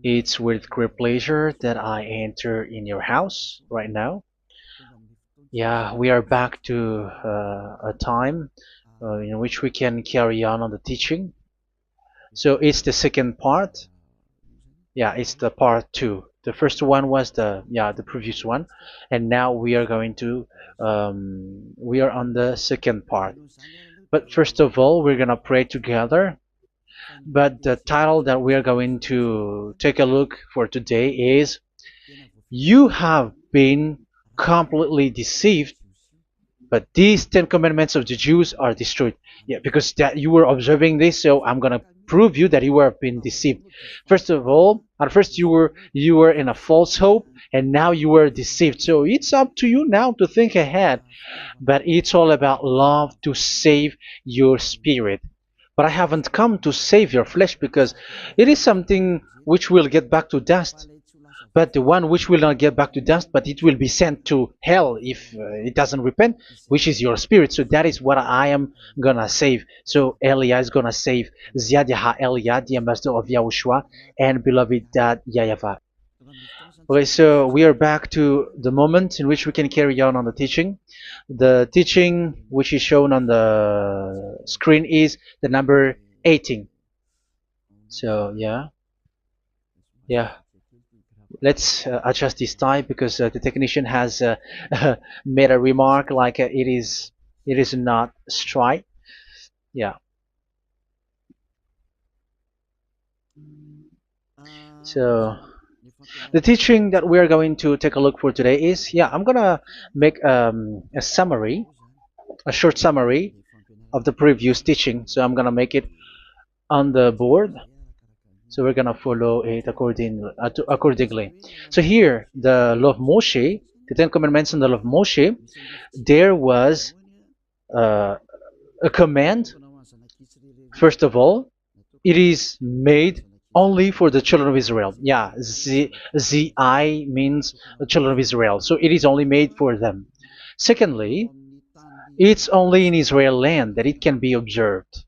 It's with great pleasure that I enter in your house right now. Yeah, we are back to a time in which we can carry on the teaching. So it's the second part. Yeah, it's the part two. The first one was the previous one, and now we are going to we are on the second part. But first of all, we're gonna pray together. But the title that we are going to take a look for today is "You have been completely deceived, but these Ten Commandments of the Jews are destroyed." Yeah, because that you were observing this, so I'm gonna prove you that you were being deceived. First of all, at first you were in a false hope, and now you were deceived. So it's up to you now to think ahead. But it's all about love to save your spirit. But I haven't come to save your flesh because it is something which will get back to dust. But the one which will not get back to dust, but it will be sent to hell if it doesn't repent, which is your spirit. So that is what I am gonna save. So Elia is gonna save Ziadiha Elia, the ambassador of Yahushua, and beloved dad YAHVAH. Okay, so we are back to the moment in which we can carry on the teaching. The teaching which is shown on the screen is the number 18. So yeah, let's adjust this time because the technician has made a remark like it is not straight. Yeah. So the teaching that we are going to take a look for today is, I'm gonna make a summary, a short summary of the previous teaching. So I'm gonna make it on the board. So we're gonna follow it accordingly. So here, the law of Moshe, the Ten Commandments and the law of Moshe, there was uh, a command. First of all, it is made only for the children of Israel. Yeah, Z means the children of Israel. So it is only made for them. Secondly, it's only in Israel land that it can be observed.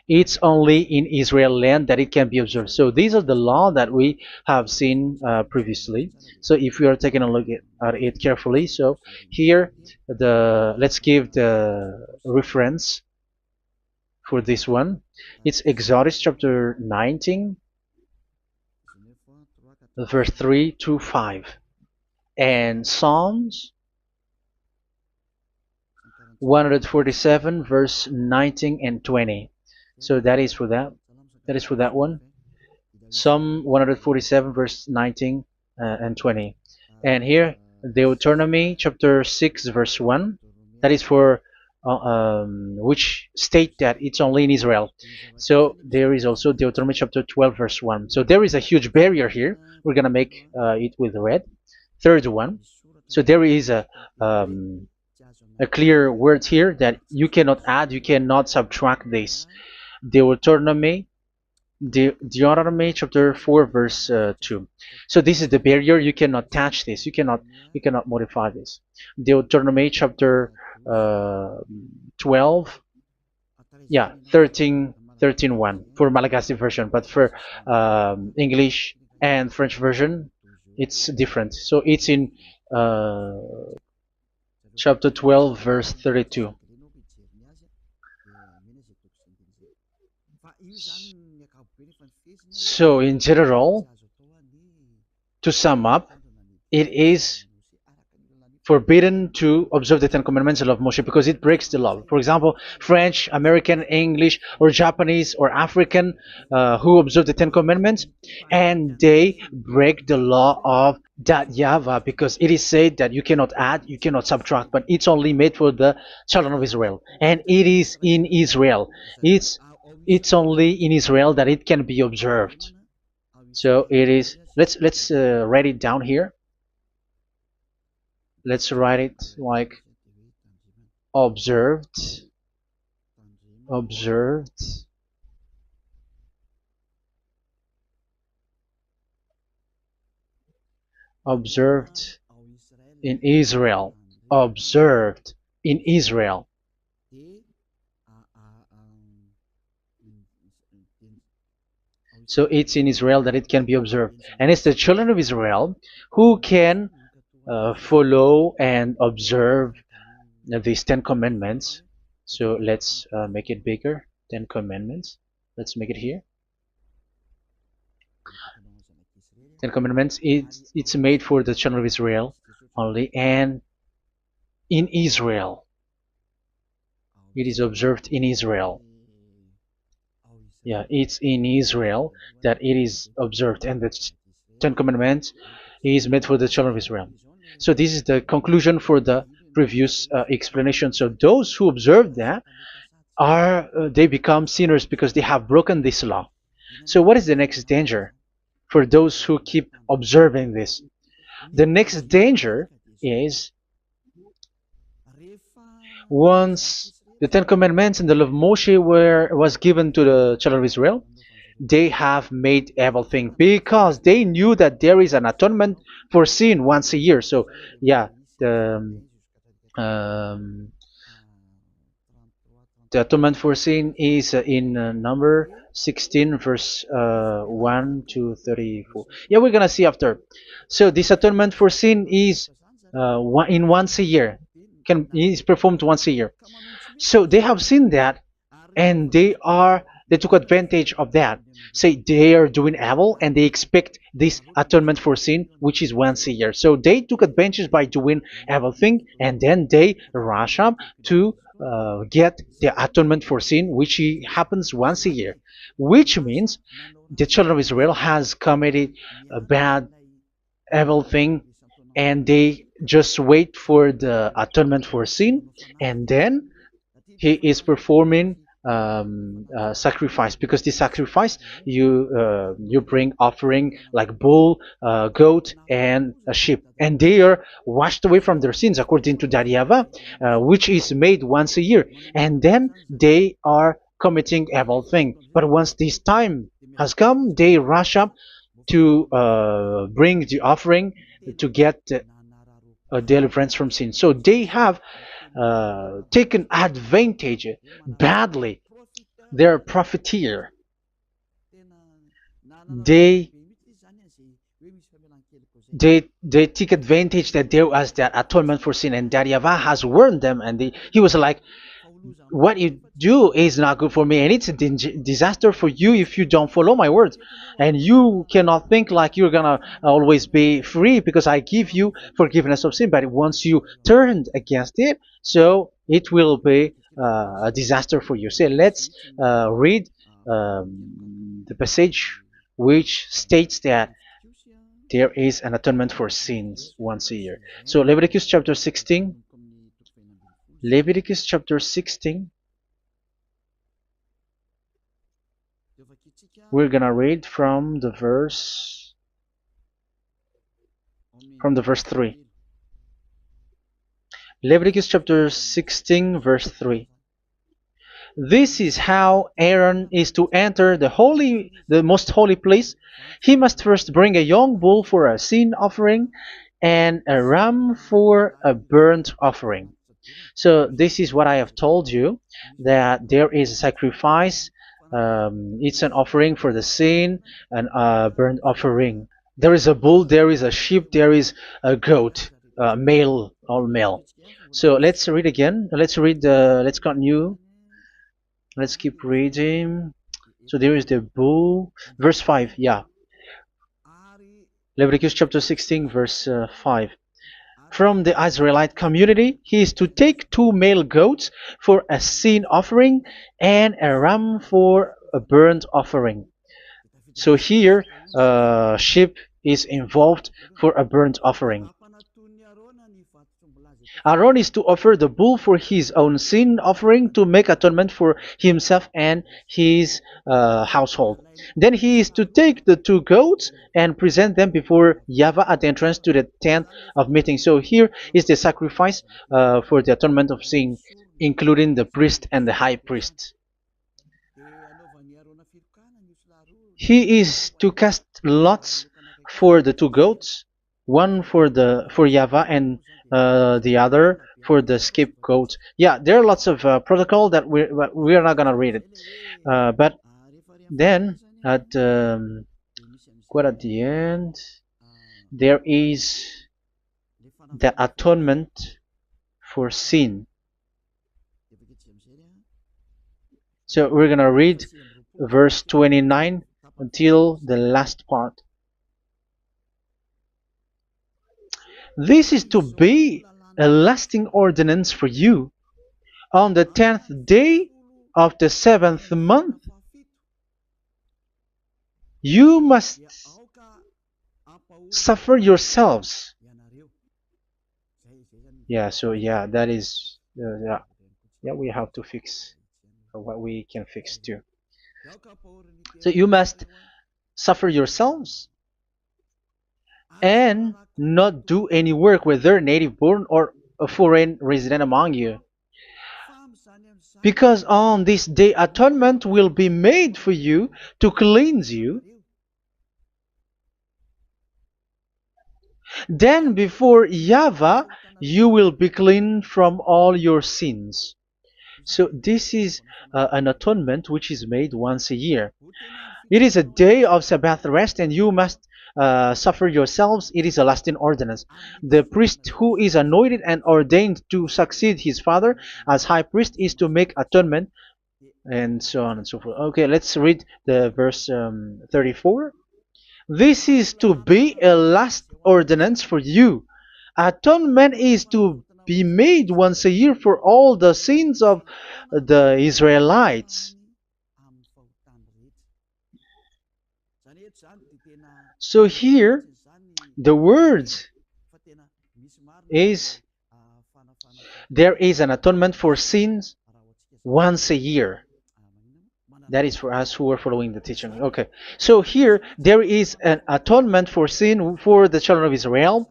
It's only in Israel land that it can be observed. So these are the law that we have seen previously. So if we are taking a look at it carefully, so here let's give the reference for this one. It's Exodus chapter 19, verse 3 to 5, and Psalms 147, verse 19 and 20. So that is for that. That is for that one. Psalm 147, verse 19 and 20. And here, Deuteronomy chapter 6, verse 1. That is for which state that it's only in Israel. So there is also Deuteronomy chapter 12, verse 1. So there is a huge barrier here. We're going to make it with red. Third one. So there is a clear word here that you cannot add, you cannot subtract this. Deuteronomy Deuteronomy chapter 4 verse 2. So this is the barrier. You cannot touch this. You cannot modify this. Deuteronomy chapter 12, 13 1 for Malagasy version, but for English and French version it's different. So it's in uh, chapter 12 verse 32. So in general, to sum up, it is forbidden to observe the Ten Commandments and love Moshe because it breaks the law. For example, French, American, English, or Japanese or African who observe the Ten Commandments and they break the law of that YAHVAH because it is said that you cannot add, you cannot subtract, but it's only made for the children of Israel, and it is in Israel. It's only in Israel that it can be observed. So it is. Let's write it down here. Let's write it like observed, observed, observed in Israel, observed in Israel. So it's in Israel that it can be observed. And it's the children of Israel who can follow and observe these 10 commandments. So let's make it bigger. 10 commandments. Let's make it here. 10 commandments. It's made for the children of Israel only, and in Israel. It is observed in Israel. Yeah, it's in Israel that it is observed, and the Ten Commandments is made for the children of Israel. So this is the conclusion for the previous explanation. So those who observe that are they become sinners because they have broken this law. So what is the next danger for those who keep observing this? The next danger is once the Ten Commandments and the law of Moshe was given to the children of Israel, they have made everything because they knew that there is an atonement for sin once a year. So yeah, um, the atonement for sin is in number 16 verse 1 to 34. Yeah, we're gonna see after. So this atonement for sin is once a year, is performed once a year. So they have seen that, and they took advantage of that. Say they are doing evil and they expect this atonement for sin, which is once a year. So they took advantage by doing evil thing, and then they rush up to get the atonement for sin, which happens once a year, which means the children of Israel has committed a bad evil thing, and they just wait for the atonement for sin, and then he is performing sacrifice, because the sacrifice you bring offering like bull, goat, and a sheep, and they are washed away from their sins according to that YAHVAH, which is made once a year, and then they are committing evil thing. But once this time has come, they rush up to bring the offering to get deliverance from sin. So they have taken advantage badly. They're a profiteer. They they take advantage that there was that atonement for sin, and that YAHVAH has warned them, and he was like, what you do is not good for me, and it's a disaster for you if you don't follow my words, and you cannot think like you're gonna always be free because I give you forgiveness of sin, but once you turned against it, so it will be a disaster for you. So let's read the passage which states that there is an atonement for sins once a year. So Leviticus chapter 16. Leviticus chapter 16. We're gonna read from the verse 3. Leviticus chapter 16 verse 3. This is how Aaron is to enter the most holy place. He must first bring a young bull for a sin offering and a ram for a burnt offering. So this is what I have told you, that there is a sacrifice. It's an offering for the sin, and a burnt offering. There is a bull, there is a sheep, there is a goat, male, all male. So let's read again. Let's continue. Let's keep reading. So there is the bull, verse 5. Yeah, Leviticus chapter 16 verse 5. From the Israelite community, he is to take 2 male goats for a sin offering and a ram for a burnt offering. So here, sheep is involved for a burnt offering. Aaron is to offer the bull for his own sin offering to make atonement for himself and his household. Then he is to take the 2 goats and present them before YAHVAH at the entrance to the tent of meeting. So here is the sacrifice for the atonement of sin, including the priest and the high priest. He is to cast lots for the 2 goats, one for YAHVAH and the other for the scapegoat. Yeah, there are lots of protocol that we are not gonna read it, but then at quite at the end, there is the atonement for sin. So we're gonna read verse 29 until the last part. This is to be a lasting ordinance for you. On the 10th day of the 7th month, you must suffer yourselves. Yeah, so yeah, that is, yeah, we have to fix what we can fix too. So you must suffer yourselves and not do any work, whether native born or a foreign resident among you. Because on this day atonement will be made for you to cleanse you. Then before YAHVAH you will be clean from all your sins. So this is an atonement which is made once a year. It is a day of Sabbath rest, and you must suffer yourselves. It is a lasting ordinance. The priest who is anointed and ordained to succeed his father as high priest is to make atonement, and so on and so forth. Okay, let's read the verse 34. This is to be a last ordinance for you. Atonement is to be made once a year for all the sins of the Israelites. So here, the words is there is an atonement for sins once a year. That is for us who are following the teaching. Okay, so here there is an atonement for sin for the children of Israel,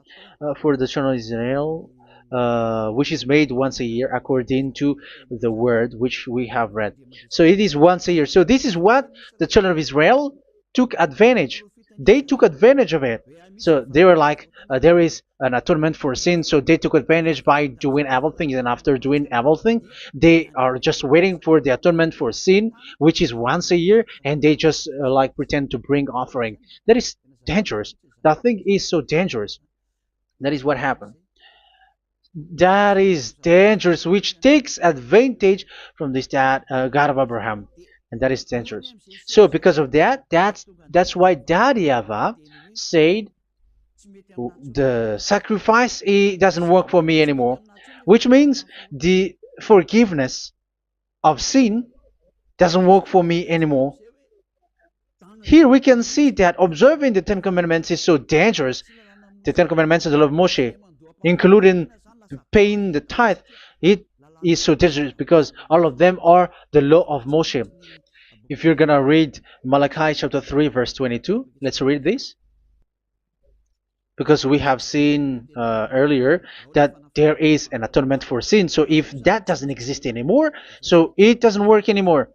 which is made once a year according to the word which we have read. So it is once a year. So this is what the children of Israel took advantage. They took advantage of it. So they were like, there is an atonement for sin. So they took advantage by doing everything, and after doing everything, they are just waiting for the atonement for sin, which is once a year, and they just like pretend to bring offering. That is dangerous. That thing is so dangerous. That is what happened. That is dangerous, which takes advantage from this God of Abraham, and that is dangerous. So because of that, that's why Daddy Ava said the sacrifice it doesn't work for me anymore, which means the forgiveness of sin doesn't work for me anymore. Here we can see that observing the Ten Commandments is so dangerous. The Ten Commandments of the law of Moshe, including paying the tithe, it is so dangerous because all of them are the law of Moshe. If you're gonna read Malachi chapter 3 verse 22, let's read this. Because we have seen earlier that there is an atonement for sin. So if that doesn't exist anymore, so it doesn't work anymore.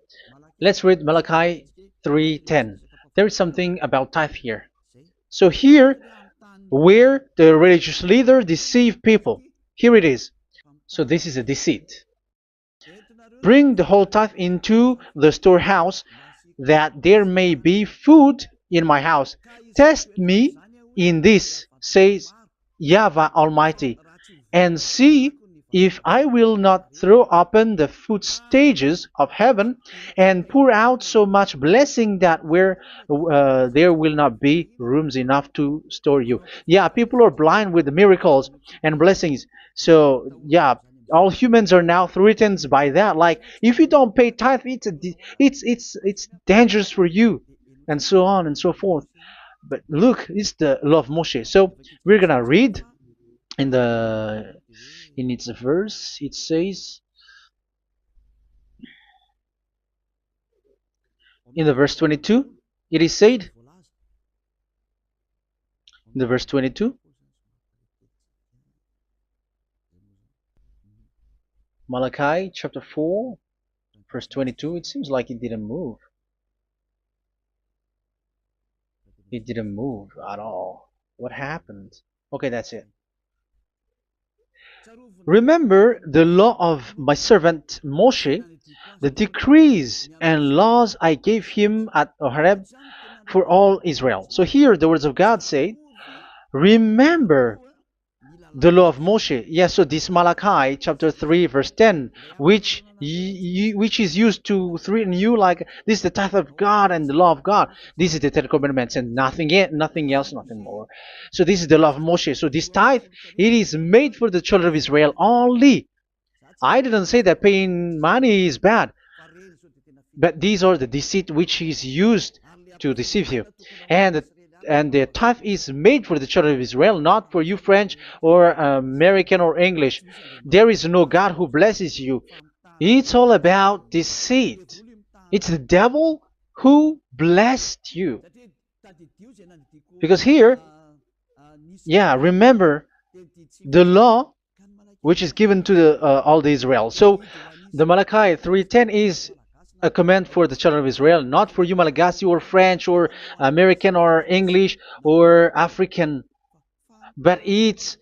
Let's read Malachi 3:10. There is something about tithe here. So here, where the religious leader deceive people, here it is. So this is a deceit. Bring the whole tithe into the storehouse, that there may be food in my house. Test me in this, says YAHVAH Almighty, and see if I will not throw open the food stages of heaven and pour out so much blessing that where there will not be rooms enough to store you. Yeah, people are blind with the miracles and blessings. So yeah, all humans are now threatened by that. Like if you don't pay tithe, it's dangerous for you, and so on and so forth. But look, it's the law of Moshe. So we're gonna read in its verse. It says in the verse 22. It is said in the verse 22. Malachi chapter 4 verse 22. It seems like it didn't move. It didn't move at all. What happened? Okay, that's it. Remember the law of my servant Moshe, the decrees and laws I gave him at Horeb for all Israel. So here the words of God say, remember the law of Moshe. Yes, so this Malachi chapter 3 verse 10, which is used to threaten you like this is the tithe of God and the law of God. This is the Ten Commandments and nothing else, nothing more. So this is the law of Moshe. So this tithe, it is made for the children of Israel only. I didn't say that paying money is bad, but these are the deceit which is used to deceive you. And the tithe is made for the children of Israel, not for you French or American or English. There is no God who blesses you. It's all about deceit. It's the devil who blessed you. Because here, yeah, remember the law which is given to all the Israel. So the Malachi 3:10 is a command for the children of Israel, not for you Malagasy or French or American or English or African, but it's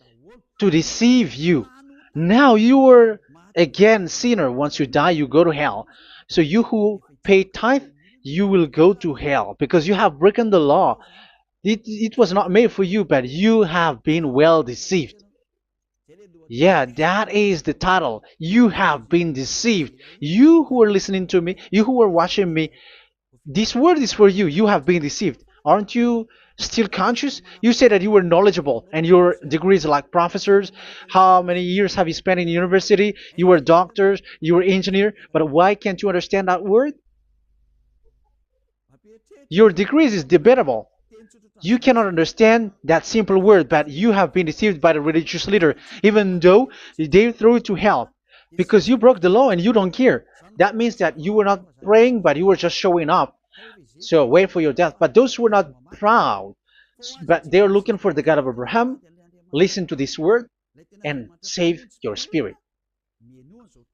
to deceive you. Now you are again sinner. Once you die, you go to hell. So you who pay tithe, you will go to hell because you have broken the law. It was not made for you, but you have been well deceived. Yeah, that is the title. You have been deceived. You who are listening to me, you who are watching me, this word is for you. You have been deceived. Aren't you still conscious? You say that you were knowledgeable and your degrees like professors. How many years have you spent in university? You were doctors, you were engineer, but why can't you understand that word? Your degrees is debatable. You cannot understand that simple word, but you have been deceived by the religious leader, even though they threw you to hell because you broke the law and you don't care. That means that you were not praying, but you were just showing up. So wait for your death. But those who are not proud, but they are looking for the God of Abraham, listen to this word and save your spirit.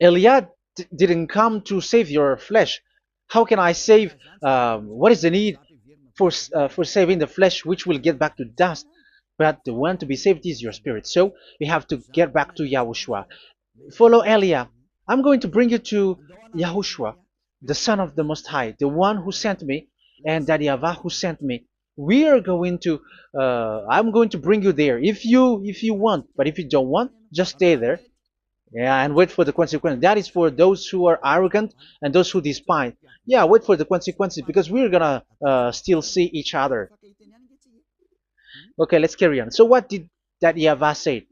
Eliah didn't come to save your flesh. How can I save? What is the need for saving the flesh, which will get back to dust? But the one to be saved is your spirit. So we have to get back to YAHOSHUAH. Follow Eliah. I'm going to bring you to YAHOSHUAH, the Son of the Most High, the one who sent me, and that YAHVAH who sent me. We are going to. I'm going to bring you there if you want, but if you don't want, just stay there. Yeah, and wait for the consequences. That is for those who are arrogant and those who despise. Yeah, wait for the consequences because we're gonna still see each other. Okay, let's carry on. So what did that YAHVAH say?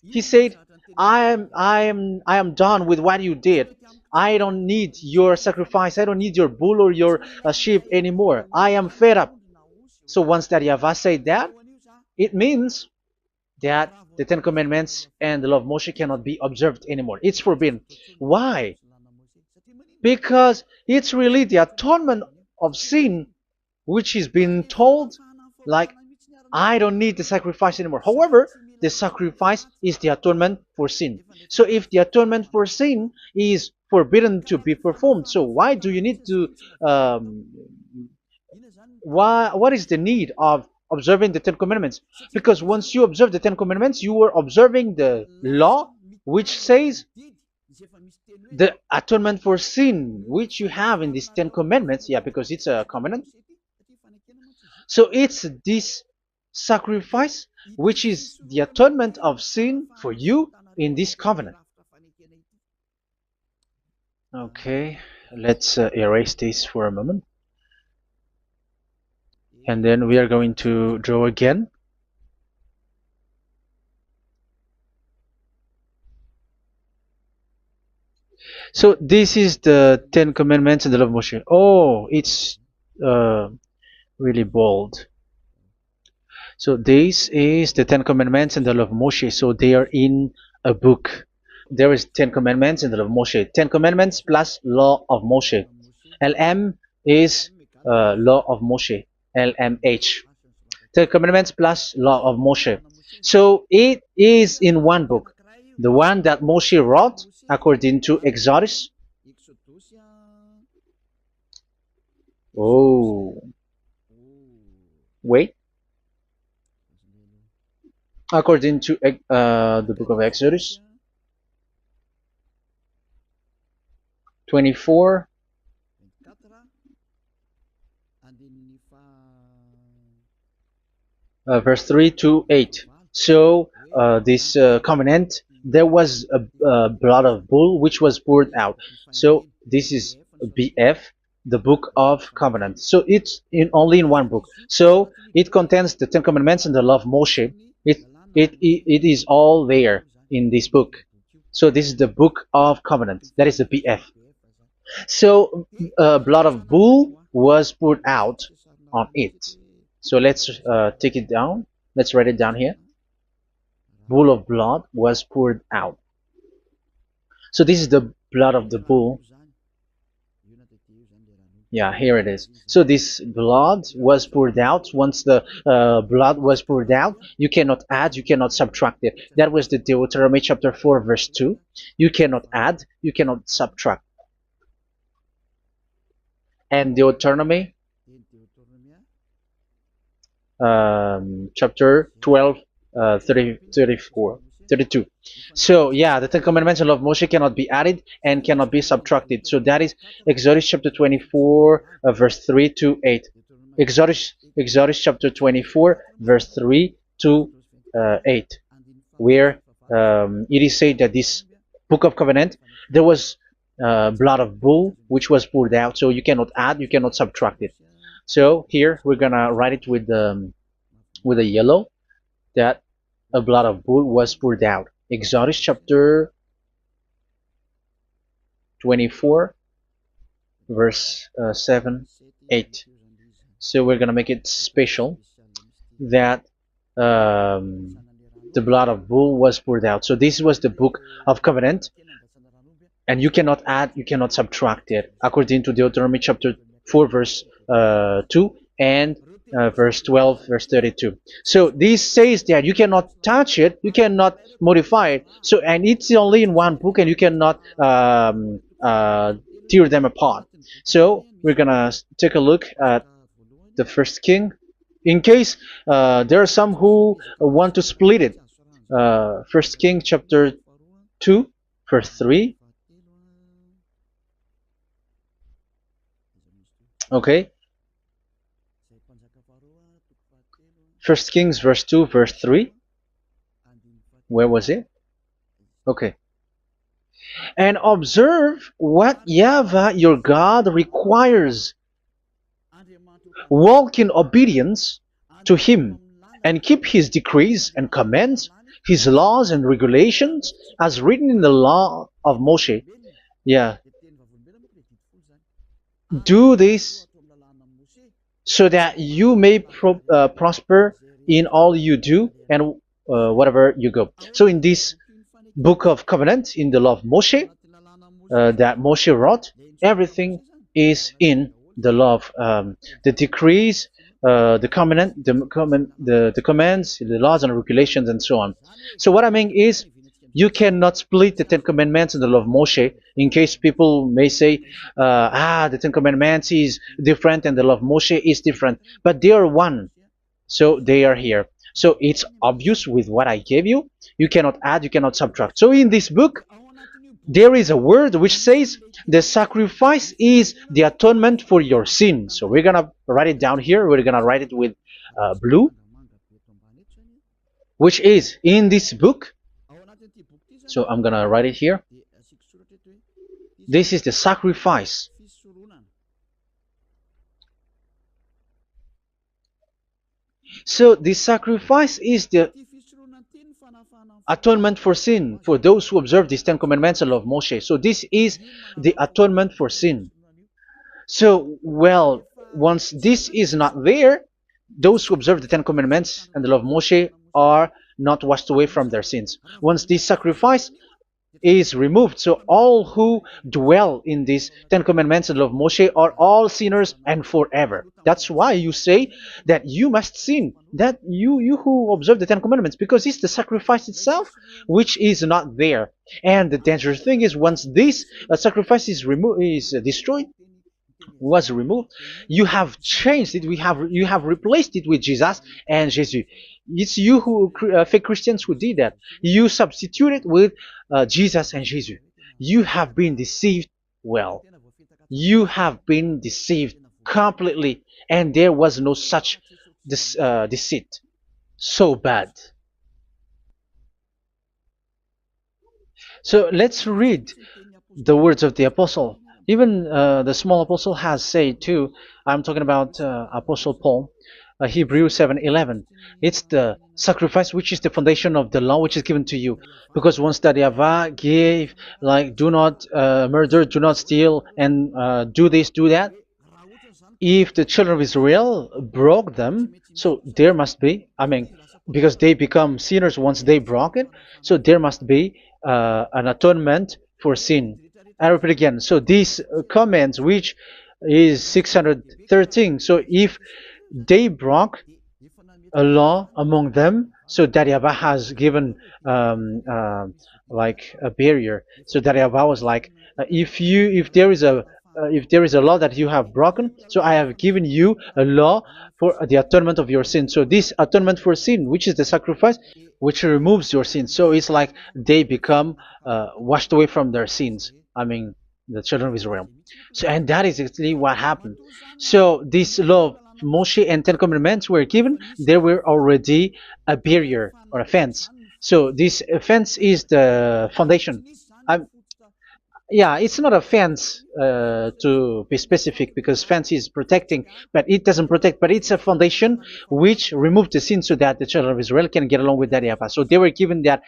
He said, I am done with what you did. I don't need your sacrifice. I don't need your bull or your sheep anymore. I am fed up. So once that YAHVAH said that, it means that the Ten Commandments and the law of Moshe cannot be observed anymore. It's forbidden. Why? Because it's really the atonement of sin which is being told, like, I don't need the sacrifice anymore. However, the sacrifice is the atonement for sin. So if the atonement for sin is forbidden to be performed, so why do you need to what is the need of observing the Ten Commandments? Because once you observe the Ten Commandments, you are observing the law which says the atonement for sin which you have in these Ten Commandments. Yeah, because it's a covenant. So it's this sacrifice which is the atonement of sin for you in this covenant. Okay, let's erase this for a moment. And then we are going to draw again. So this is the Ten Commandments and the law of Moshe. Oh, it's really bold. So this is the Ten Commandments and the law of Moshe. So they are in a book. There is Ten Commandments and the law of Moshe. Ten Commandments plus law of Moshe. LM is law of Moshe. LMH. Ten Commandments plus law of Moshe. So it is in one book. The one that Moshe wrote according to Exodus. Oh. Wait. According to the book of Exodus. 24, verse 3 to 8. So this covenant, there was a blood of bull which was poured out. So this is BF, the book of covenant. So it's only in one book. So it contains the Ten Commandments and the law of Moshe. It is all there in this book. So this is the book of covenant. That is the BF. So blood of bull was poured out on it. So let's take it down. Let's write it down here. Bull of blood was poured out. So this is the blood of the bull. Yeah, here it is. So this blood was poured out. Once the blood was poured out, you cannot add, you cannot subtract it. That was the Deuteronomy chapter 4, verse 2. You cannot add, you cannot subtract. And Deuteronomy chapter 12, 34, 32. So yeah, the Ten Commandments and law of Moshe cannot be added and cannot be subtracted. So that is Exodus chapter 24, verse 3 to 8. Exodus chapter 24, verse 3 to 8, where it is said that this book of covenant, there was blood of bull which was poured out. So you cannot add, you cannot subtract it. So here we're gonna write it with a yellow, that a blood of bull was poured out. Exodus chapter 24, verse 7, 8. So we're gonna make it special that the blood of bull was poured out. So this was the book of covenant, and you cannot add, you cannot subtract it, according to Deuteronomy chapter 4, verse 2 and verse 12, verse 32. So this says that you cannot touch it, you cannot modify it. So, and it's only in one book, and you cannot tear them apart. So we're gonna take a look at the first king. In case there are some who want to split it. First King chapter 2, verse 3. Okay. First Kings verse 2, verse 3. Where was it? Okay. And observe what YAHVAH your God requires. Walk in obedience to him, and keep his decrees and commands, his laws and regulations, as written in the law of Moshe. Yeah. Do this so that you may prosper in all you do and whatever you go. So in this book of covenant, in the law of Moshe, that Moshe wrote, everything is in the law of the decrees, the covenant, the commands, the laws and regulations, and so on. So what I mean is, you cannot split the Ten Commandments and the law of Moshe. In case people may say, the Ten Commandments is different and the law of Moshe is different, but they are one. So they are here. So it's obvious with what I gave you. You cannot add, you cannot subtract. So in this book, there is a word which says the sacrifice is the atonement for your sin. So we're gonna write it down here. We're gonna write it with blue, which is in this book. So I'm gonna write it here. This is the sacrifice. So the sacrifice is the atonement for sin for those who observe these Ten Commandments and law of Moshe. So this is the atonement for sin. So, well, once this is not there, those who observe the Ten Commandments and the law of Moshe are not washed away from their sins. Once this sacrifice is removed, so all who dwell in these Ten Commandments and law of Moshe are all sinners and forever. That's why you say that you must sin, that you who observe the Ten Commandments, because it's the sacrifice itself which is not there. And the dangerous thing is, once this sacrifice is destroyed, was removed, you have changed it. You have replaced it with Jesus and Jesus. It's you who fake Christians who did that. You substitute it with Jesus and Jesus. You have been deceived Well, you have been deceived completely, and there was no such deceit. So bad. So let's read the words of the apostle. Even the small apostle has said too. I'm talking about Apostle Paul, Hebrews 7:11. It's the sacrifice which is the foundation of the law which is given to you. Because once that YAHVAH gave, like, do not murder, do not steal, and do this, do that, if the children of Israel broke them, so there must be, I mean, because they become sinners once they broke it, so there must be an atonement for sin. I repeat again. So these comments, which is 613, so if they broke a law among them, so that YAHVAH has given like a barrier. So that YAHVAH was like, if there is a law that you have broken, so I have given you a law for the atonement of your sin. So this atonement for sin, which is the sacrifice, which removes your sins. So it's like they become washed away from their sins. I mean, the children of Israel. So, and that is exactly what happened. So this law of Moshe and Ten Commandments were given. There were already a barrier or a fence. So this fence is the foundation. I'm, yeah, it's not a fence to be specific, because fence is protecting, but it doesn't protect. But it's a foundation which removed the sin so that the children of Israel can get along with that YAHVAH. So they were given that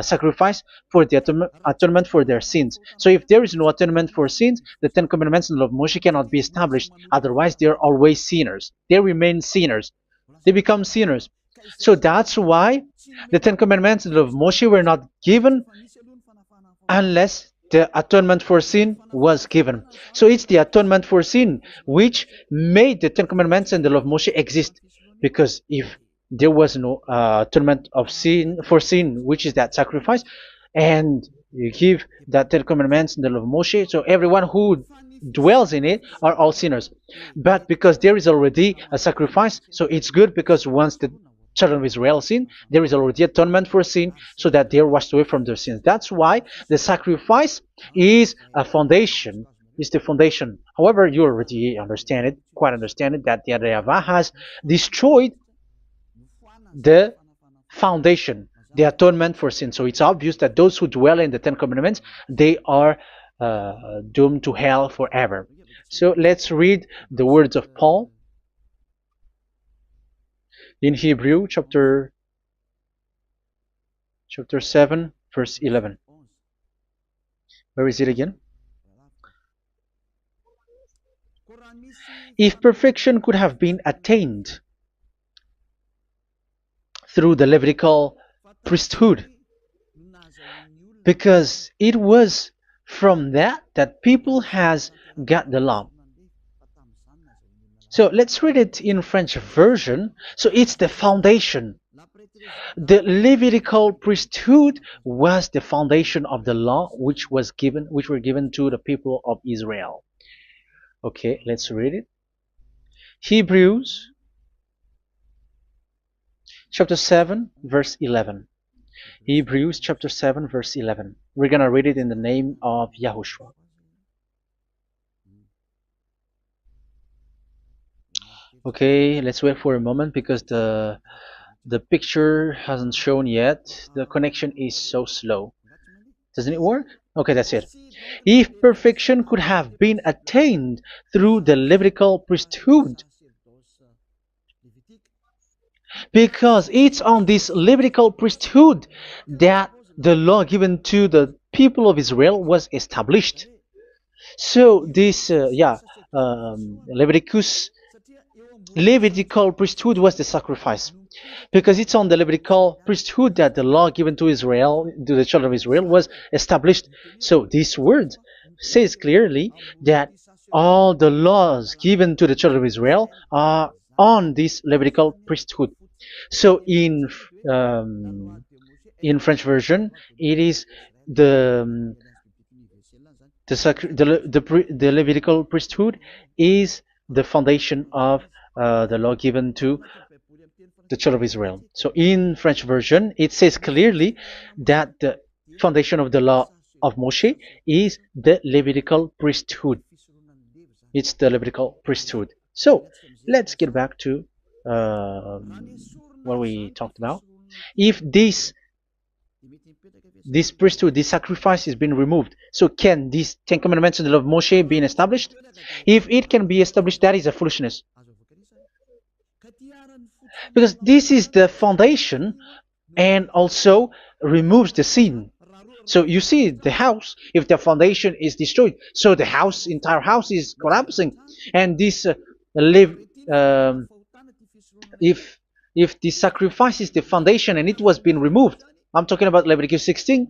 sacrifice for the atonement for their sins. So if there is no atonement for sins, the Ten Commandments and the law of Moshe cannot be established. Otherwise, they are always sinners. They remain sinners. They become sinners. So that's why the Ten Commandments and the law of Moshe were not given unless the atonement for sin was given. So it's the atonement for sin which made the Ten Commandments and the law of Moshe exist. Because if there was no atonement of sin for sin, which is that sacrifice, and you give that Ten Commandments and the law of Moshe, so everyone who dwells in it are all sinners. But because there is already a sacrifice, so it's good, because once the children of Israel sin, there is already atonement for sin, so that they are washed away from their sins. That's why the sacrifice is a foundation, is the foundation. However, you already understand it, quite understand it, that the YAHVAH has destroyed the foundation, the atonement for sin. So it's obvious that those who dwell in the Ten Commandments, they are doomed to hell forever. So let's read the words of Paul in Hebrew chapter 7 verse 11. Where is it again? If perfection could have been attained through the Levitical priesthood, because it was from that people has got the law. So let's read it in French version. So it's the foundation. The Levitical priesthood was the foundation of the law which were given to the people of Israel. Okay, let's read it. Hebrews chapter 7 verse 11. Hebrews chapter 7 verse 11. We're gonna read it in the name of YAHOSHUAH. Okay, let's wait for a moment, because the picture hasn't shown yet. The connection is so slow. Doesn't it work? Okay, that's it. If perfection could have been attained through the Levitical priesthood, because it's on this Levitical priesthood that the law given to the people of Israel was established. So this, Levitical priesthood was the sacrifice, because it's on the Levitical priesthood that the law given to Israel, to the children of Israel, was established. So this word says clearly that all the laws given to the children of Israel are on this Levitical priesthood. So in French version, it is the Levitical priesthood is the foundation of the law given to the children of Israel. So in French version, it says clearly that the foundation of the law of Moshe is the Levitical priesthood. It's the Levitical priesthood. So let's get back to what we talked about. If this priesthood, this sacrifice is being removed, so can these Ten Commandments and the law of Moshe be established? If it can be established, that is a foolishness. Because this is the foundation and also removes the sin. So you see the house, if the foundation is destroyed, so the house, entire house is collapsing. And this live, um, if the sacrifice is the foundation and it was being removed, I'm talking about Leviticus 16.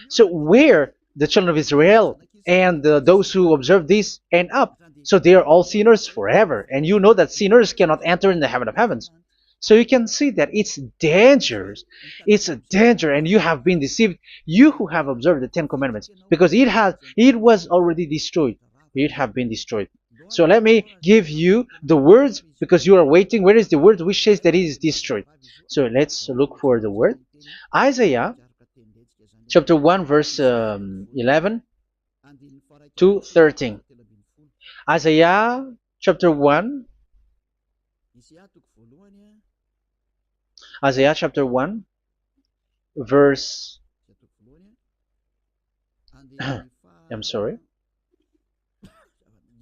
So where the children of Israel and those who observe this end up, so they are all sinners forever. And you know that sinners cannot enter in the heaven of heavens. So you can see that it's dangerous. It's a danger, and you have been deceived. You who have observed the Ten Commandments, because it was already destroyed. It have been destroyed. So let me give you the words, because you are waiting. Where is the word which says that it is destroyed? So let's look for the word. Isaiah chapter 1 verse 11 to 13. Isaiah chapter 1. Isaiah chapter 1 verse I'm sorry,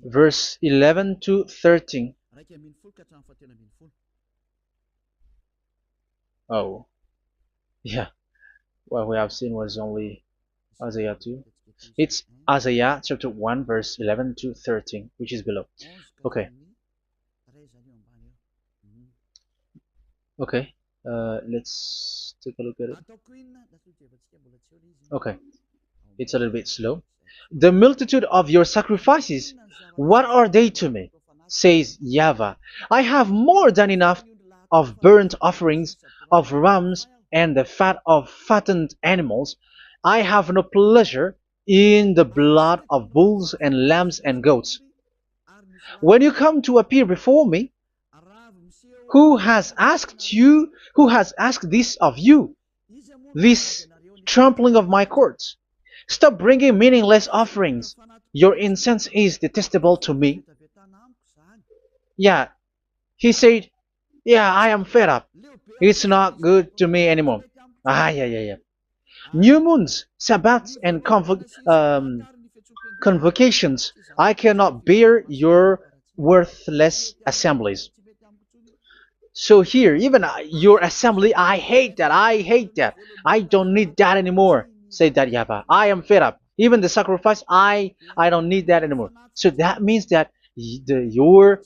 verse 11 to 13. Oh, yeah, what we have seen was only Isaiah 2. It's Isaiah chapter 1 verse 11 to 13, which is below. Okay. Okay. Let's take a look at it. Okay, it's a little bit slow. The multitude of your sacrifices, what are they to me? Says YAHVAH. I have more than enough of burnt offerings, of rams, and the fat of fattened animals. I have no pleasure in the blood of bulls and lambs and goats. When you come to appear before me, who has asked this of you, this trampling of my courts? Stop bringing meaningless offerings. Your incense is detestable to me. Yeah, he said, yeah, I am fed up. It's not good to me anymore. Yeah. New moons, Sabbaths, and convocations. I cannot bear your worthless assemblies. So here, even your assembly, I hate that. I hate that. I don't need that anymore. Say that, YAHVAH. I am fed up. Even the sacrifice, I don't need that anymore. So that means that your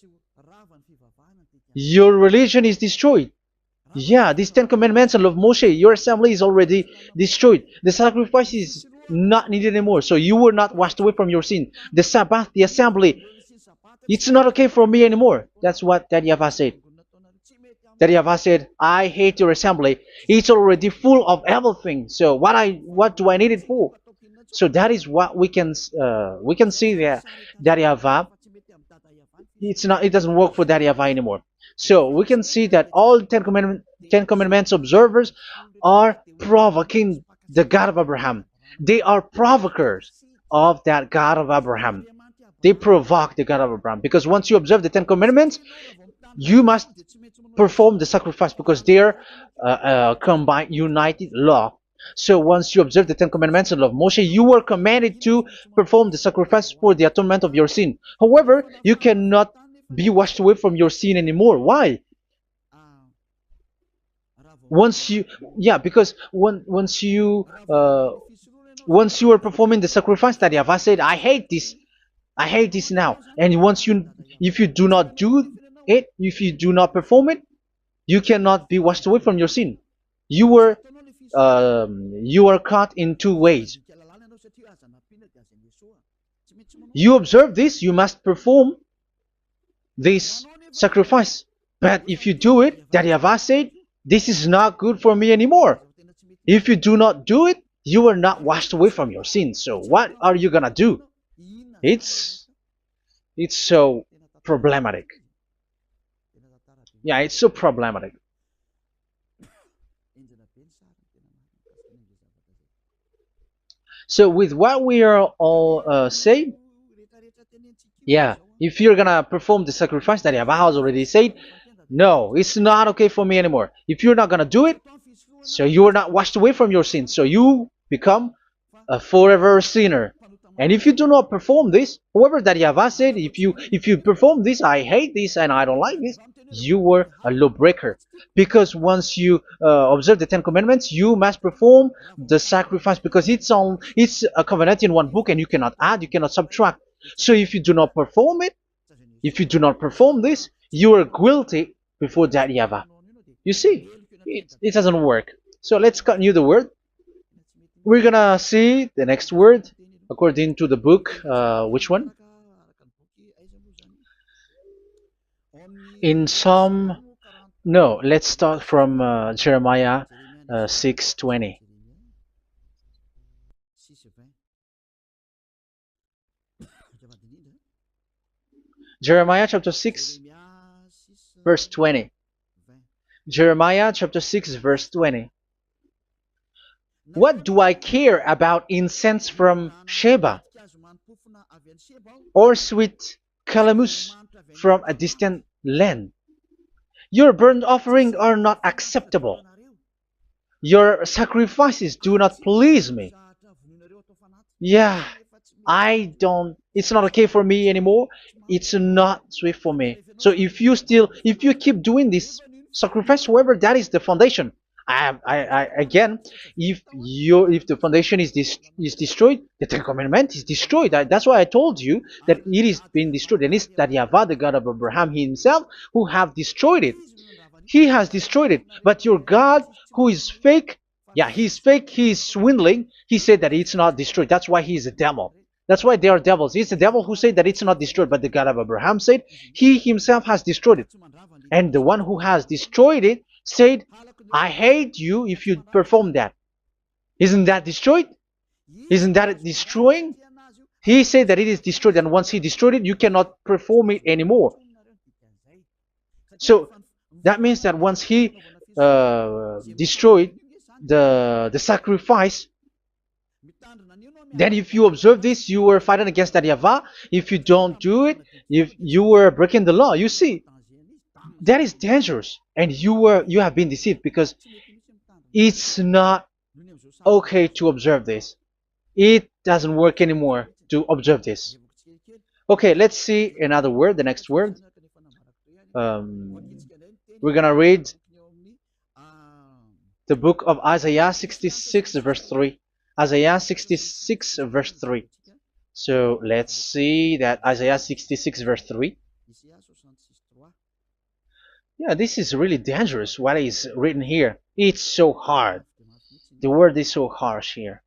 religion is destroyed. Yeah, these Ten Commandments and love Moshe, your assembly is already destroyed. The sacrifice is not needed anymore. So you were not washed away from your sin. The Sabbath, the assembly, it's not okay for me anymore. That's what that YAHVAH said. That YAHVAH said, I hate your assembly. It's already full of everything. So what do I need it for? So that is what we can see there. That YAHVAH, it doesn't work for that YAHVAH anymore. So we can see that all Ten Commandments observers are provoking the God of Abraham. They are provokers of that God of Abraham. They provoke the God of Abraham, because once you observe the Ten Commandments, you must perform the sacrifice, because they are combined, united law. So once you observe the Ten Commandments and love Moshe, you were commanded to perform the sacrifice for the atonement of your sin. However, you cannot be washed away from your sin anymore. Why? Because once you are performing the sacrifice, that YAHVAH said, I hate this now. And if you do not do it, if you do not perform it, you cannot be washed away from your sin. You are caught in two ways. You observe this, you must perform this sacrifice. But if you do it, that YAHVAH said, this is not good for me anymore. If you do not do it, you are not washed away from your sins. So what are you gonna do? It's so problematic. Yeah, it's so problematic. So with what we are all saying, yeah, if you're gonna perform the sacrifice that Yahweh has already said, no, it's not okay for me anymore. If you're not gonna do it, so you are not washed away from your sins, so you become a forever sinner. And if you do not perform this, whoever that Yahweh said, if you perform this, I hate this and I don't like this, you were a lawbreaker. Because once you observe the Ten Commandments, you must perform the sacrifice because it's a covenant in one book and you cannot add, you cannot subtract. So if you do not perform it, if you do not perform this, you are guilty before that Yahweh. You see, it doesn't work. So let's continue the word. We're gonna see the next word according to the book. Which one? In Psalm. No, let's start from Jeremiah 6:20. Jeremiah chapter 6, verse 20. Jeremiah chapter 6, verse 20. What do I care about incense from Sheba or sweet calamus from a distant land? Your burnt offerings are not acceptable. Your sacrifices do not please me. Yeah, it's not okay for me anymore. It's not sweet for me. So if you keep doing this sacrifice, however, that is the foundation. Again, if the foundation is destroyed, the Ten Commandment is destroyed. That's why I told you that it is being destroyed, and it's that Yahweh, the God of Abraham himself, who have destroyed it. He has destroyed it. But your God, who is fake, yeah, he's fake, he's swindling. He said that it's not destroyed. That's why he's a devil. That's why they are devils. It's the devil who said that it's not destroyed, but the God of Abraham said he himself has destroyed it. And the one who has destroyed it said, I hate you if you perform that. Isn't that destroyed? Isn't that destroying? He said that it is destroyed, and once he destroyed it, you cannot perform it anymore. So that means that once he destroyed the sacrifice, then if you observe this, you were fighting against that Yahweh. If you don't do it, if you were breaking the law, you see, that is dangerous, and you have been deceived because it's not okay to observe this. It doesn't work anymore to observe this. Okay, let's see another word, the next word. We're gonna read the book of Isaiah 66 verse 3. Isaiah 66 verse 3. So let's see that Isaiah 66 verse 3. Yeah, this is really dangerous what is written here. It's so hard. The word is so harsh here.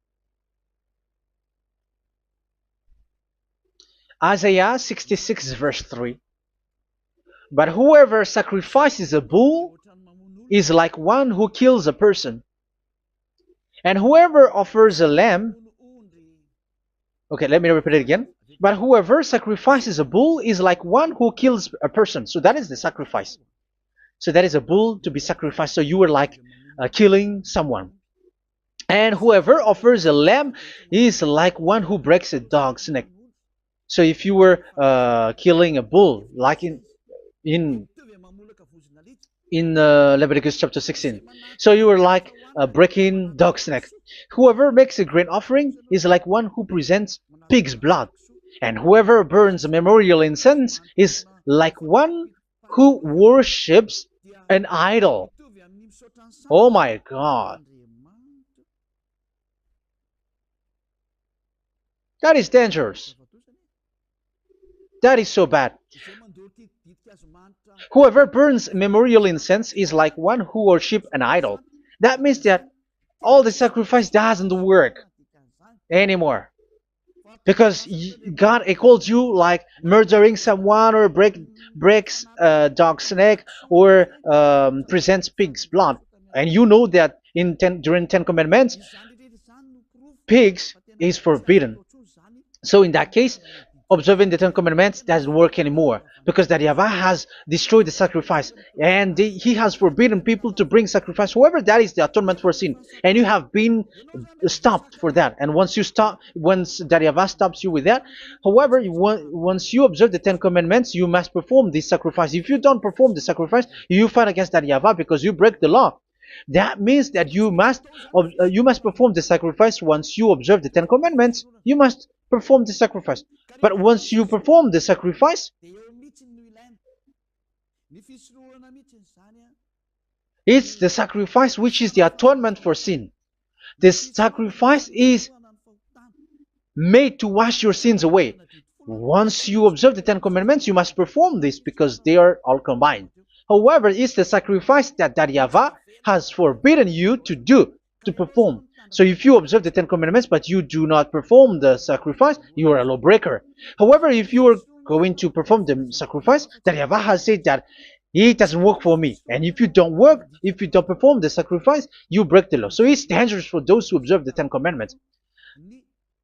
Isaiah 66 verse 3. But whoever sacrifices a bull is like one who kills a person. And whoever offers a lamb... Okay, let me repeat it again. But whoever sacrifices a bull is like one who kills a person. So that is the sacrifice. So that is a bull to be sacrificed. So you were like killing someone. And whoever offers a lamb is like one who breaks a dog's neck. So if you were killing a bull, like in Leviticus chapter 16, so you were like breaking dog's neck. Whoever makes a grain offering is like one who presents pig's blood. And whoever burns a memorial incense is like one who worships an idol. Oh my God. That is dangerous. That is so bad. Whoever burns memorial incense is like one who worships an idol. That means that all the sacrifice doesn't work anymore. Because God equals you like murdering someone or breaks a dog's neck or presents pig's blood. And you know that during Ten Commandments, pigs is forbidden. So in that case, observing the Ten Commandments doesn't work anymore because that Yahweh has destroyed the sacrifice and he has forbidden people to bring sacrifice. However, that is the atonement for sin, and you have been stopped for that. And once that Yahweh stops you with that, however, once you observe the Ten Commandments, you must perform this sacrifice. If you don't perform the sacrifice, you fight against that Yahweh because you break the law. That means that you must perform the sacrifice. Once you observe the Ten Commandments, you must perform the sacrifice. But once you perform the sacrifice, it's the sacrifice which is the atonement for sin. This sacrifice is made to wash your sins away. Once you observe the Ten Commandments, you must perform this because they are all combined. However, it's the sacrifice that Yahweh has forbidden you to perform. So if you observe the Ten Commandments but you do not perform the sacrifice, you are a lawbreaker. However, if you are going to perform the sacrifice, that Yahweh has said that it doesn't work for me. And if you don't perform the sacrifice, you break the law. So it's dangerous for those who observe the Ten Commandments.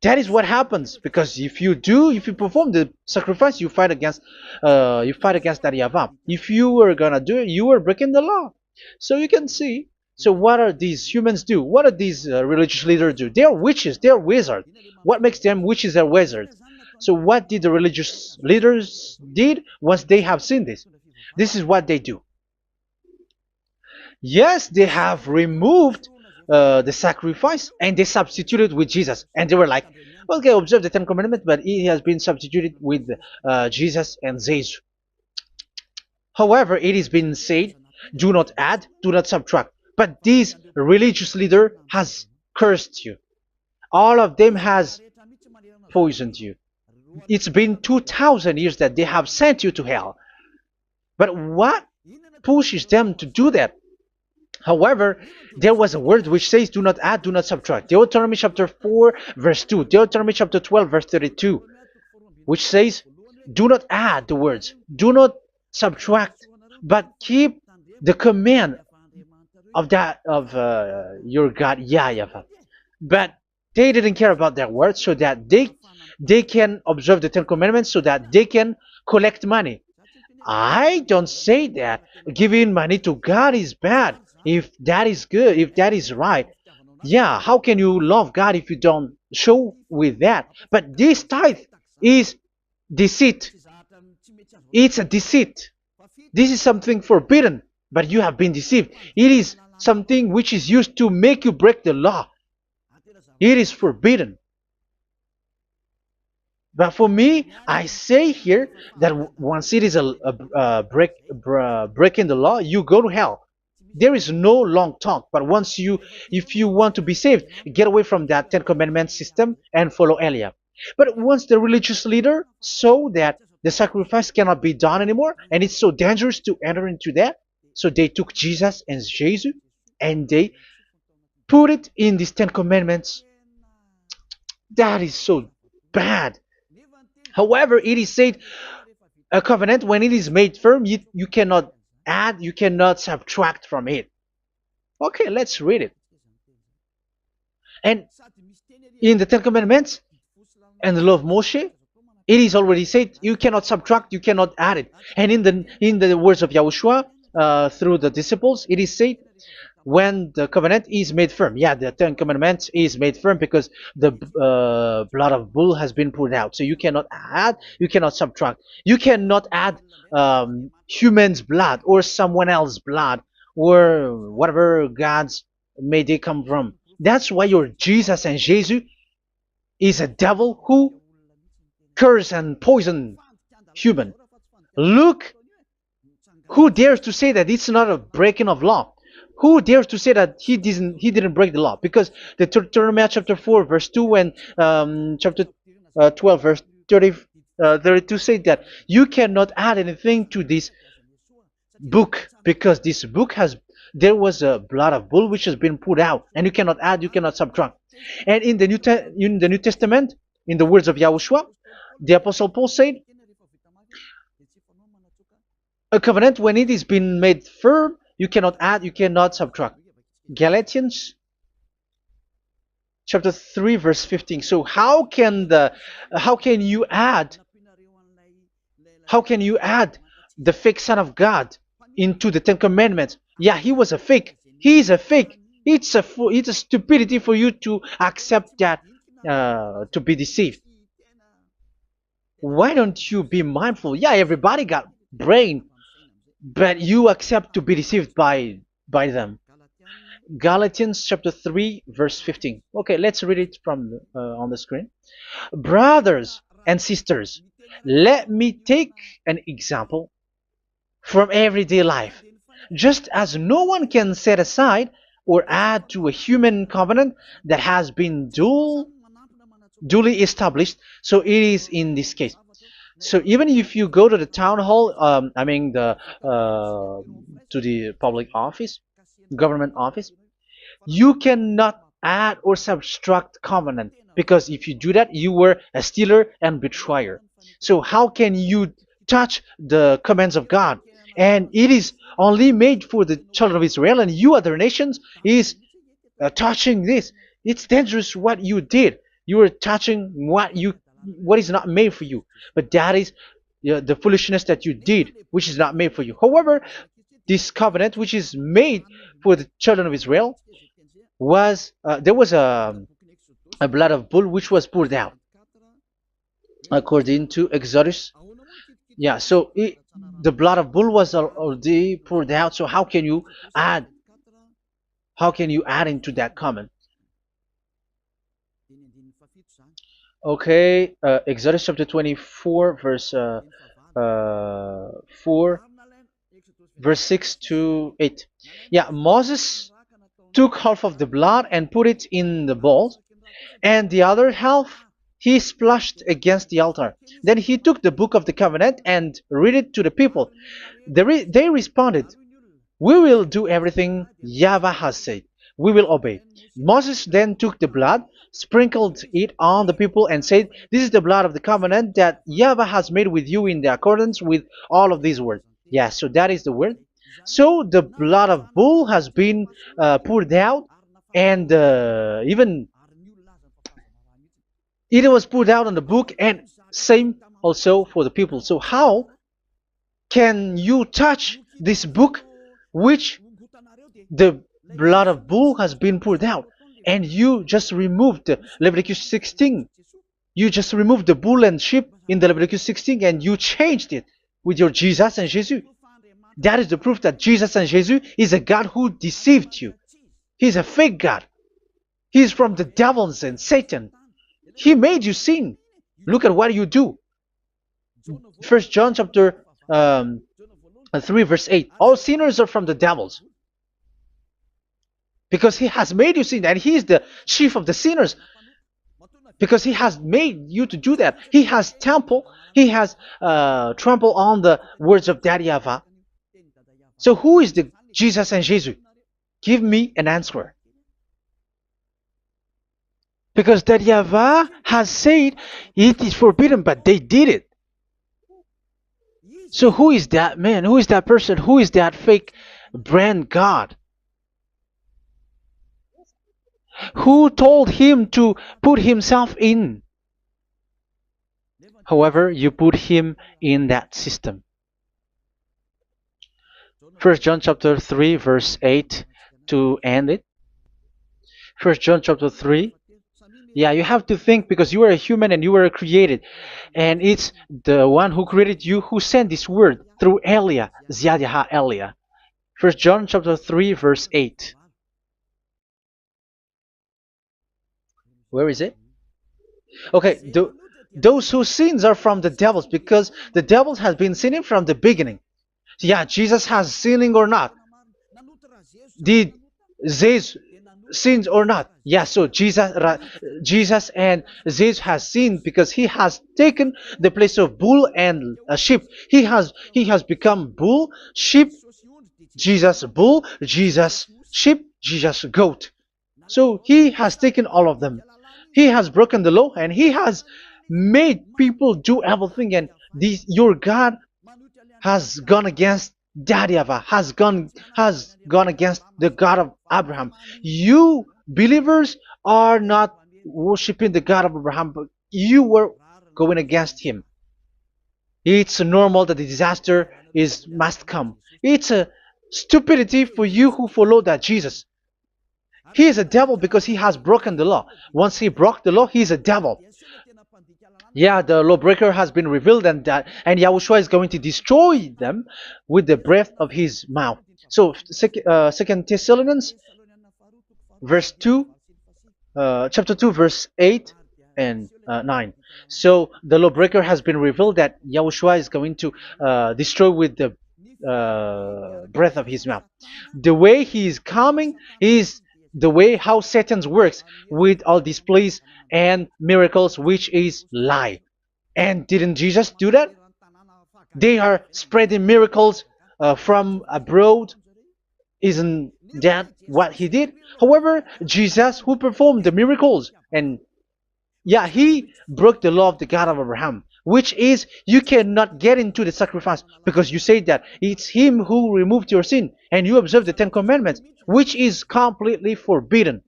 That is what happens, because if you perform the sacrifice, you fight against that Yahweh. If you are gonna do it, you are breaking the law. So you can see. So what are these humans do? What are these religious leaders do? They are witches. They are wizards. What makes them witches and wizards? So what did the religious leaders did once they have seen this? This is what they do. Yes, they have removed the sacrifice and they substituted with Jesus. And they were like, okay, observe the Ten Commandments, but it has been substituted with Jesus and Jesus. However, it has been said, do not add, do not subtract. But this religious leader has cursed you. All of them has poisoned you. It's been 2,000 years that they have sent you to hell. But what pushes them to do that? However, there was a word which says, do not add, do not subtract. Deuteronomy chapter 4, verse 2. Deuteronomy chapter 12, verse 32. Which says, do not add the words. Do not subtract. But keep the command of your God, YAHVAH. But they didn't care about their words, so that they can observe the Ten Commandments, so that they can collect money. I don't say that giving money to God is bad. If that is good, if that is right, yeah, how can you love God if you don't show with that? But this tithe is deceit. It's a deceit. This is something forbidden, but you have been deceived. It is something which is used to make you break the law. It is forbidden. But for me, I say here that once it is breaking the law, you go to hell. There is no long talk. But if you want to be saved, get away from that Ten Commandments system and follow Eliab. But once the religious leader saw that the sacrifice cannot be done anymore, and it's so dangerous to enter into that, so they took Jesus and Jesus and they put it in these Ten Commandments. That is so bad. However, it is said a covenant, when it is made firm, you cannot add, you cannot subtract from it. Okay, let's read it. And in the Ten Commandments and the law of Moshe, it is already said you cannot subtract, you cannot add it. And in the words of YAHOSHUAH through the disciples, it is said when the covenant is made firm. Yeah, the Ten Commandments is made firm because the blood of bull has been poured out. So you cannot add, you cannot subtract. You cannot add human's blood or someone else's blood or whatever gods may they come from. That's why your Jesus and Jesus is a devil who curse and poison human. Look, who dares to say that it's not a breaking of law? Who dares to say that he didn't break the law? Because the Deuteronomy chapter 4 verse 2 and chapter 12 verse 32 say that you cannot add anything to this book, because this book there was a blood of bull which has been put out, and you cannot add, you cannot subtract. And in the New Testament, in the words of YAHOSHUAH, the Apostle Paul said, a covenant, when it is been made firm, you cannot add, you cannot subtract. Galatians chapter 3 verse 15. So how can you add How can you add the fake Son of God into the Ten Commandments? Yeah, he was a fake. He is a fake. It's a stupidity for you to accept that, to be deceived. Why don't you be mindful? Yeah, everybody got brain, but you accept to be deceived by them. Galatians chapter 3 verse 15. Okay, let's read it from on the screen. Brothers and sisters, let me take an example from everyday life. Just as no one can set aside or add to a human covenant that has been duly established, so it is in this case. So even if you go to the town hall, I mean to the public office, government office, you cannot add or subtract covenant, because if you do that, you were a stealer and betrayer. So how can you touch the commands of God? And it is only made for the children of Israel, and you other nations is touching this. It's dangerous what you did. You are touching what is not made for you. But that is the foolishness that you did, which is not made for you. However, this covenant, which is made for the children of Israel, was there was a blood of bull which was poured out according to Exodus. Yeah, so the blood of bull was already poured out. So add how can you add into that comment? Okay, Exodus chapter 24, verse 4, verse 6 to 8. Yeah, Moses took half of the blood and put it in the bowl, and the other half he splashed against the altar. Then he took the book of the covenant and read it to the people. They responded, "We will do everything YAHVAH has said. We will obey." Moses then took the blood, sprinkled it on the people, and said, "This is the blood of the covenant that YAHVAH has made with you in the accordance with all of these words." Yeah, so that is the word. So the blood of bull has been poured out, and even it was poured out on the book, and same also for the people. So how can you touch this book which the blood of bull has been poured out, and you just removed Leviticus 16? You just removed the bull and sheep in the Leviticus 16, and you changed it with your Jesus and Jesus. That is the proof that Jesus and Jesus is a God who deceived you. He's a fake God. He's from the devils and Satan. He made you sin. Look at what you do. First John chapter 3 verse 8. All sinners are from the devils, because he has made you sin, and he is the chief of the sinners, because he has made you to do that. He has trampled on the words of Daddy YAHVAH. So who is the Jesus and Jesus? Give me an answer. Because Daddy YAHVAH has said it is forbidden, but they did it. So who is that man? Who is that person? Who is that fake brand God? Who told him to put himself in? However, you put him in that system. First John chapter 3 verse 8 to end it. First John chapter 3. Yeah, you have to think, because you are a human and you were created. And it's the one who created you who sent this word through Elia, Ziadiha Elia. First John chapter 3 verse 8. Where is it? Okay, those whose sins are from the devils, because the devils has been sinning from the beginning. Yeah, Jesus has sinning or not? Did Jesus sins or not? Yeah, so Jesus and Jesus has sinned, because he has taken the place of bull and sheep. He has become bull, sheep, Jesus bull, Jesus sheep, Jesus goat. So he has taken all of them. He has broken the law, and he has made people do everything. And your God has gone against Daddy YAHVAH, has gone against the God of Abraham. You believers are not worshiping the God of Abraham, but you were going against him. It's normal that the disaster is must come. It's a stupidity for you who follow that Jesus. He is a devil because he has broken the law. Once he broke the law, he is a devil. Yeah, the lawbreaker has been revealed, and Yahushua is going to destroy them with the breath of his mouth. So, Second Thessalonians, verse 2, chapter 2, verse 8 and 9. So the lawbreaker has been revealed that Yahushua is going to destroy with the breath of his mouth. The way he is coming is the way how Satan works with all displays and miracles, which is lie. And didn't Jesus do that? They are spreading miracles from abroad. Isn't that what he did? However, Jesus, who performed the miracles, and yeah, he broke the law of the God of Abraham, which is you cannot get into the sacrifice because you say that it's him who removed your sin, and you observe the Ten Commandments, which is completely forbidden.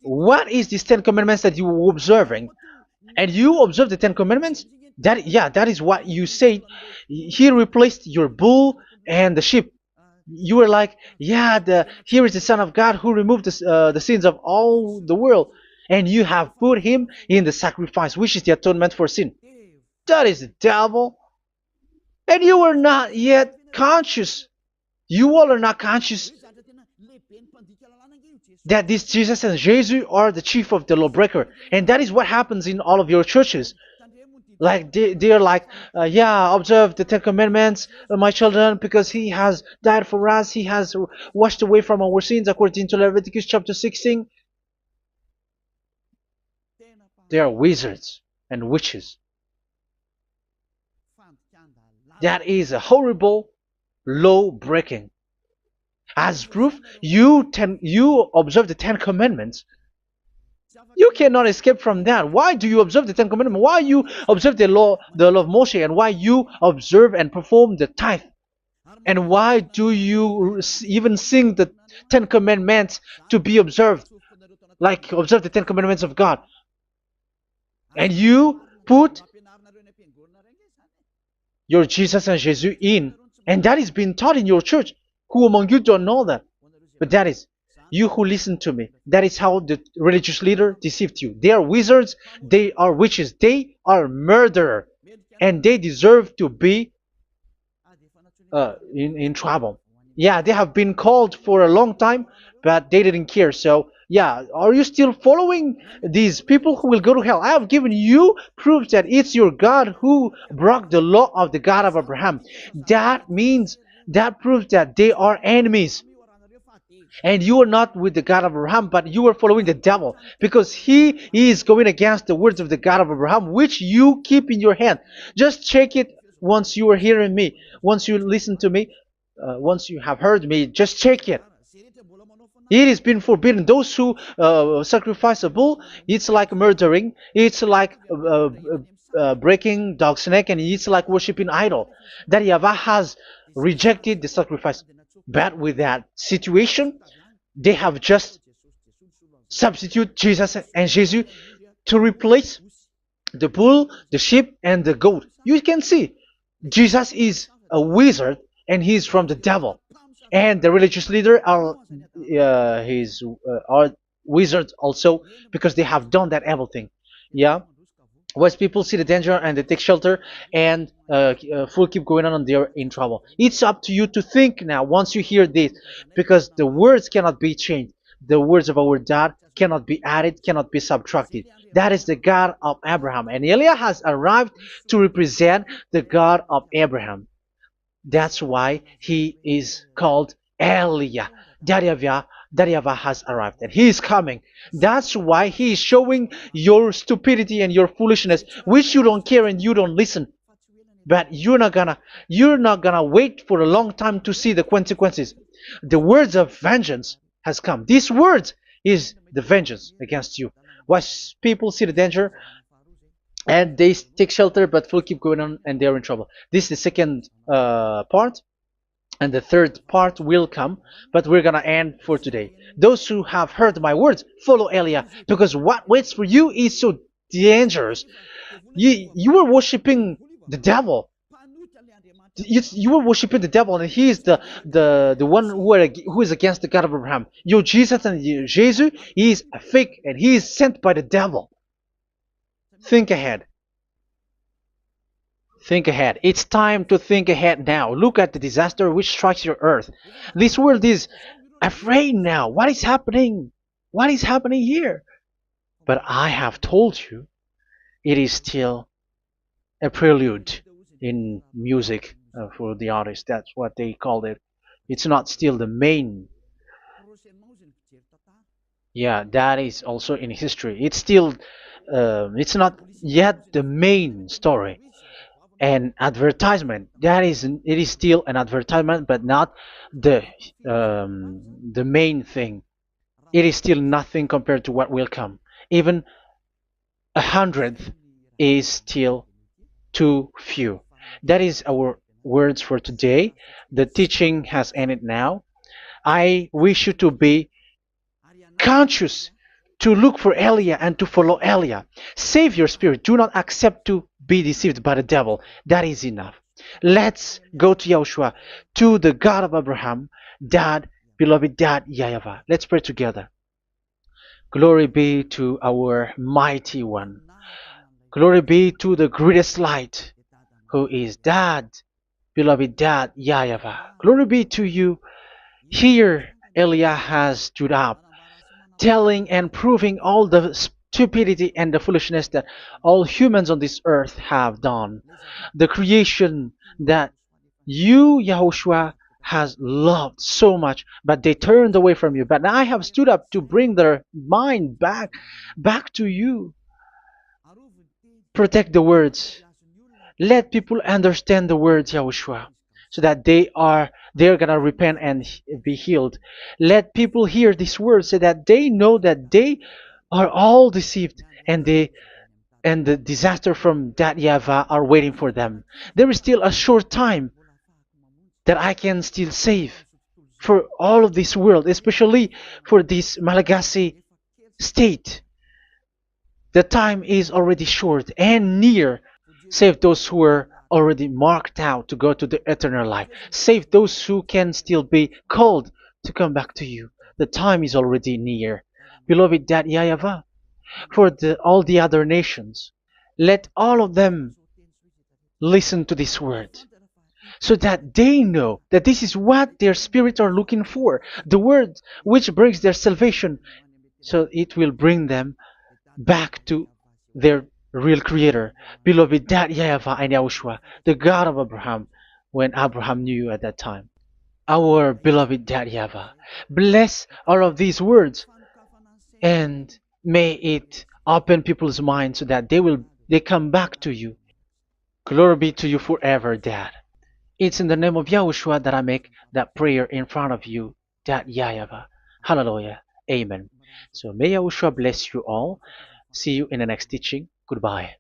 What is these Ten Commandments that you were observing? And you observe the Ten Commandments? That is what you said. He replaced your bull and the sheep. You were like, yeah, here is the Son of God who removed the sins of all the world, and you have put him in the sacrifice, which is the atonement for sin. That is the devil. And you are not yet conscious. You all are not conscious that this Jesus and Jesus are the chief of the lawbreaker. And that is what happens in all of your churches. Like they're like, yeah, observe the Ten Commandments, my children, because he has died for us. He has washed away from our sins according to Leviticus chapter 16. They are wizards and witches. That is a horrible law breaking. As proof, you observe the Ten Commandments. You cannot escape from that. Why do you observe the Ten Commandments? Why you observe the law of Moshe, and why you observe and perform the tithe? And why do you even sing the Ten Commandments to be observed? Like observe the Ten Commandments of God. And you put your Jesus and Jesus in. And that is being taught in your church. Who among you don't know that? But that is you who listen to me. That is how the religious leader deceived you. They are wizards. They are witches. They are murderers. And they deserve to be in trouble. Yeah, they have been called for a long time, but they didn't care. So, yeah, are you still following these people who will go to hell? I have given you proof that it's your God who broke the law of the God of Abraham. That means, that proves that they are enemies. And you are not with the God of Abraham, but you are following the devil, because he is going against the words of the God of Abraham, which you keep in your hand. Just check it once you are hearing me, once you listen to me, once you have heard me, just check it. It has been forbidden. Those who sacrifice a bull, it's like murdering, it's like breaking dog's neck, and it's like worshiping idol. That YAHVAH has rejected the sacrifice. But with that situation, they have just substitute Jesus and Jesus to replace the bull, the sheep, and the goat. You can see Jesus is a wizard, and he's from the devil. And the religious leader are wizards also, because they have done that evil thing. Yeah. Once people see the danger and they take shelter, and full keep going on, and they're in trouble. It's up to you to think now once you hear this, because the words cannot be changed. The words of our God cannot be added, cannot be subtracted. That is the God of Abraham, and Eliah has arrived to represent the God of Abraham. That's why he is called Eliah. YAHVAH has arrived, and he is coming. That's why he is showing your stupidity and your foolishness, which you don't care and you don't listen. But you're not gonna wait for a long time to see the consequences. The words of vengeance has come. These words is the vengeance against you. Once people see the danger and they take shelter, but will keep going on, and they're in trouble. This is the second part. And the third part will come, but we're gonna end for today. Those who have heard my words, follow Eliah, because what waits for you is so dangerous. You were worshiping the devil. You were worshiping the devil, and he is the one who is against the God of Abraham. Your Jesus and your Jesus, he is a fake, and he is sent by the devil. Think ahead. Think ahead. It's time to think ahead now. Look at the disaster which strikes your earth. This world is afraid now. What is happening? What is happening here? But I have told you, it is still a prelude in music for the artist. That's what they called it. It's not still the main. Yeah, that is also in history. It's still, it's not yet the main story. And advertisement, that is, it is still an advertisement, but not the the main thing. It is still nothing compared to what will come. Even a hundredth is still too few. That is our words for today. The teaching has ended now. I wish you to be conscious, to look for Elia and to follow Elia. Save your spirit. Do not accept to be deceived by the devil. That is enough. Let's go to Yahushua, to the God of Abraham, Dad, beloved Dad, YAHVAH. Let's pray together. Glory be to our mighty one. Glory be to the greatest light, who is Dad, beloved Dad, YAHVAH. Glory be to you. Here, Elia has stood up, telling and proving all the stupidity and the foolishness that all humans on this earth have done. The creation that you, Yahushua, has loved so much, but they turned away from you. But now I have stood up to bring their mind back to you. Protect the words. Let people understand the words, Yahushua, so that they're gonna repent and be healed. Let people hear these words so that they know that they are all deceived, and the disaster from that YAHVAH are waiting for them. There is still a short time that I can still save for all of this world, especially for this Malagasy state. The time is already short and near. Save those who are already marked out to go to the eternal life. Save those who can still be called to come back to you. The time is already near. Beloved Dad YAHVAH, for all the other nations, let all of them listen to this word, so that they know that this is what their spirits are looking for, the word which brings their salvation, so it will bring them back to their real creator, beloved Dad YAHVAH and Yahushua, the God of Abraham, when Abraham knew you at that time. Our beloved Dad YAHVAH, bless all of these words, and may it open people's minds so that they come back to you. Glory be to you forever, Dad. It's in the name of Yahushua that I make that prayer in front of you, Dad YAHVAH. Hallelujah. Amen. So may Yahushua bless you all. See you in the next teaching. Goodbye.